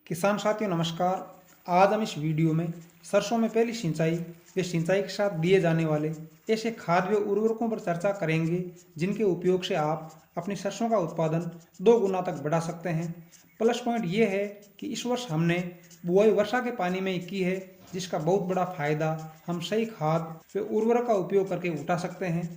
किसान साथियों नमस्कार। आज हम इस वीडियो में सरसों में पहली सिंचाई व सिंचाई के साथ दिए जाने वाले ऐसे खाद व उर्वरकों पर चर्चा करेंगे जिनके उपयोग से आप अपनी सरसों का उत्पादन 2 गुना तक बढ़ा सकते हैं। प्लस पॉइंट ये है कि इस वर्ष हमने बुआई वर्षा के पानी में ही की है, जिसका बहुत बड़ा फायदा हम सही खाद व उर्वरक का उपयोग करके उठा सकते हैं।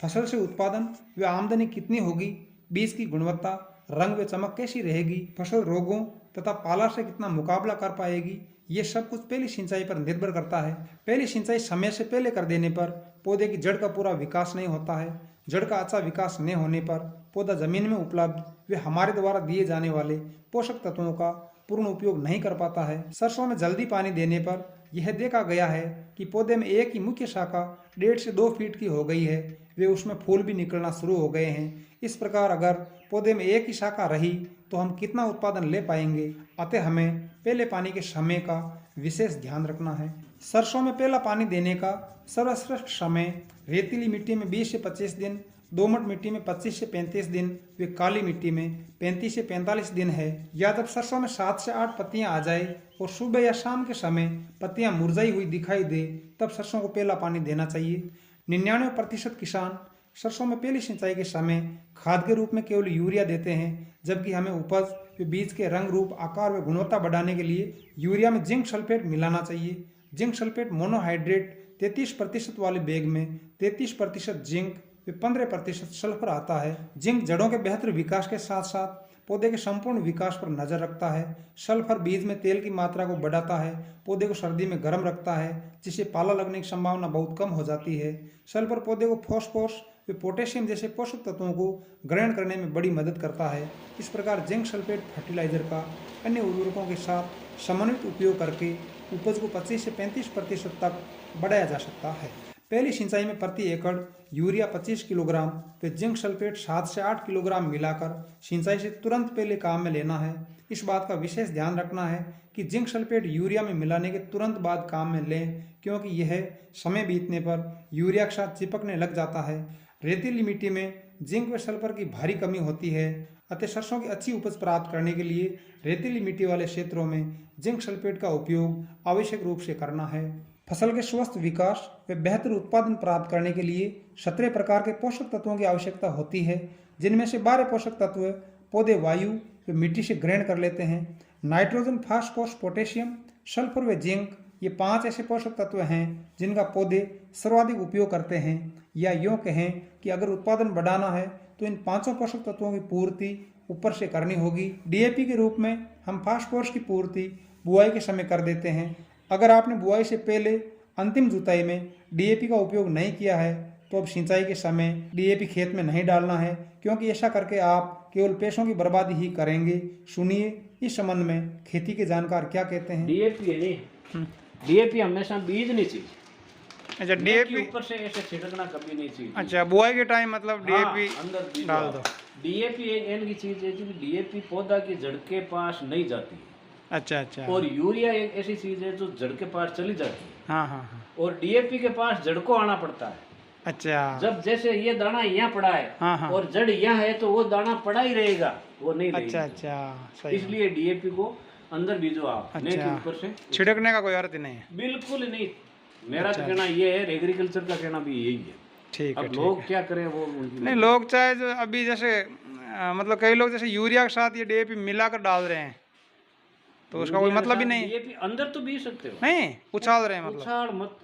फसल से उत्पादन व आमदनी कितनी होगी, बीज की गुणवत्ता, रंग व चमक कैसी रहेगी, फसल रोगों तथा पाला से कितना मुकाबला कर पाएगी, ये सब कुछ पहली सिंचाई पर निर्भर करता है। पहली सिंचाई समय से पहले कर देने पर पौधे की जड़ का पूरा विकास नहीं होता है। जड़ का अच्छा विकास नहीं होने पर पौधा जमीन में उपलब्ध वे हमारे द्वारा दिए जाने वाले पोषक तत्वों का पूर्ण उपयोग नहीं कर पाता है। सरसों में जल्दी पानी देने पर यह देखा गया है कि पौधे में एक ही मुख्य शाखा 1.5 से 2 फीट की हो गई है, वे उसमें फूल भी निकलना शुरू हो गए हैं। इस प्रकार अगर पौधे में एक ही शाखा रही तो हम कितना उत्पादन ले पाएंगे। अतः हमें पहले पानी के समय का विशेष ध्यान रखना है। सरसों में पहला पानी देने का सर्वश्रेष्ठ समय रेतीली मिट्टी में 20 से 25 दिन, दोमट मिट्टी में 25 से 35 दिन व काली मिट्टी में 35 से 45 दिन है। या जब सरसों में 7 से 8 पत्तियां आ जाए और सुबह या शाम के समय पत्तियां मुरझाई हुई दिखाई दे, तब सरसों को पहला पानी देना चाहिए। 99% किसान सरसों में पहली सिंचाई के समय खाद के रूप में केवल यूरिया देते हैं, जबकि हमें उपज व बीज के रंग, रूप, आकार व गुणवत्ता बढ़ाने के लिए यूरिया में जिंक सल्फेट मिलाना चाहिए। जिंक सल्फेट मोनोहाइड्रेट 33% वाले बैग में 33% जिंक व 15% सल्फर आता है। जिंक जड़ों के बेहतर विकास के साथ साथ पौधे के संपूर्ण विकास पर नजर रखता है। सल्फर बीज में तेल की मात्रा को बढ़ाता है, पौधे को सर्दी में गर्म रखता है, जिससे पाला लगने की संभावना बहुत कम हो जाती है। सल्फर पौधे को फास्फोरस व पोटेशियम जैसे पोषक तत्वों को ग्रहण करने में बड़ी मदद करता है। इस प्रकार जिंक सल्फेट फर्टिलाइजर का अन्य उर्वरकों के साथ समन्वित उपयोग करके उपज को 25 से 35% तक बढ़ाया जा सकता है। पहली सिंचाई में प्रति एकड़ यूरिया 25 किलोग्राम व जिंक सल्फेट 7 से 8 किलोग्राम मिलाकर सिंचाई से तुरंत पहले काम में लेना है। इस बात का विशेष ध्यान रखना है कि जिंक सल्फेट यूरिया में मिलाने के तुरंत बाद काम में लें, क्योंकि यह समय बीतने पर यूरिया के साथ चिपकने लग जाता है। रेतीली मिट्टी में जिंक व सल्फर की भारी कमी होती है, अतः सरसों की अच्छी उपज प्राप्त करने के लिए रेतीली मिट्टी वाले क्षेत्रों में जिंक सल्फेट का उपयोग आवश्यक रूप से करना है। फसल के स्वस्थ विकास व बेहतर उत्पादन प्राप्त करने के लिए 17 प्रकार के पोषक तत्वों की आवश्यकता होती है, जिनमें से 12 पोषक तत्व पौधे वायु व मिट्टी से ग्रहण कर लेते हैं। नाइट्रोजन, फास्फोरस, पोटेशियम, सल्फर व जिंक, ये 5 ऐसे पोषक तत्व हैं जिनका पौधे सर्वाधिक उपयोग करते हैं। या यूँ कहें कि अगर उत्पादन बढ़ाना है तो इन 5 पोषक तत्वों की पूर्ति ऊपर से करनी होगी। डीएपी के रूप में हम फास्फोरस की पूर्ति बुआई के समय कर देते हैं। अगर आपने बुआई से पहले अंतिम जुताई में डीएपी का उपयोग नहीं किया है तो अब सिंचाई के समय डीएपी खेत में नहीं डालना है, क्योंकि ऐसा करके आप केवल पैसों की बर्बादी ही करेंगे। सुनिए इस संबंध में खेती के जानकार क्या कहते हैं। डीएपी हमेशा बीज नहीं चाहिए। अच्छा, डीएपी ऊपर से ऐसे छिड़कना कभी नहीं चाहिए। अच्छा, बुआई के टाइम मतलब डीएपी अंदर डाल दो। डीएपी एक ऐसी चीज है जो डीएपी पौधा की जड़ के पास नहीं जाती है। अच्छा। और यूरिया एक ऐसी चीज है जो जड़ के पास चली जाती है। हाँ। और डीएपी के पास जड़ को आना पड़ता है। अच्छा, जब जैसे ये दाना यहाँ पड़ा है हाँ। और जड़ यहाँ है तो वो दाना पड़ा ही रहेगा, वो नहीं रहेगा। अच्छा, सही। इसलिए डीएपी को अंदर बीजो आप, नहीं कि ऊपर से छिड़कने का कोई अर्थ नहीं है। बिल्कुल नहीं। मेरा तो कहना ये है, एग्रीकल्चर का कहना भी यही है। ठीक है। अब लोग क्या करें वो नहीं, लोग चाहे जो अभी जैसे मतलब कई लोग जैसे यूरिया के साथ ये डीएपी मिलाकर डाल रहे हैं, तो उसका कोई मतलब ही नहीं। डीएपी अंदर तो बीज सकते हो, नहीं उछाल रहे हैं मतलब।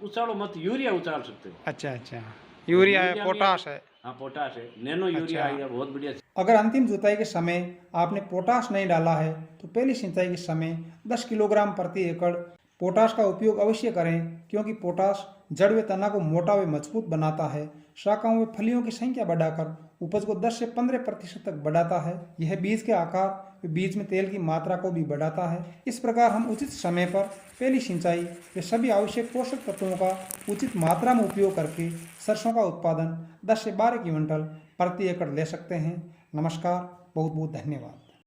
उछालो मत, यूरिया उछाल सकते हो। अच्छा, यूरिया है, पोटाश है। हाँ, पोटाश है, नैनो यूरिया है, बहुत बढ़िया। अगर अंतिम जुताई के समय आपने पोटाश नहीं डाला है तो पहली सिंचाई के समय 10 किलोग्राम प्रति एकड़ पोटाश का उपयोग अवश्य करें, क्योंकि पोटाश जड़ व तना को मोटा व मजबूत बनाता है। शाखाओं व फलियों की संख्या बढ़ाकर उपज को 10 से 15% तक बढ़ाता है। यह बीज के आकार व बीज में तेल की मात्रा को भी बढ़ाता है। इस प्रकार हम उचित समय पर पहली सिंचाई व सभी आवश्यक पोषक तत्वों का उचित मात्रा में उपयोग करके सरसों का उत्पादन 10 से 12 क्विंटल प्रति एकड़ ले सकते हैं। नमस्कार, बहुत बहुत धन्यवाद।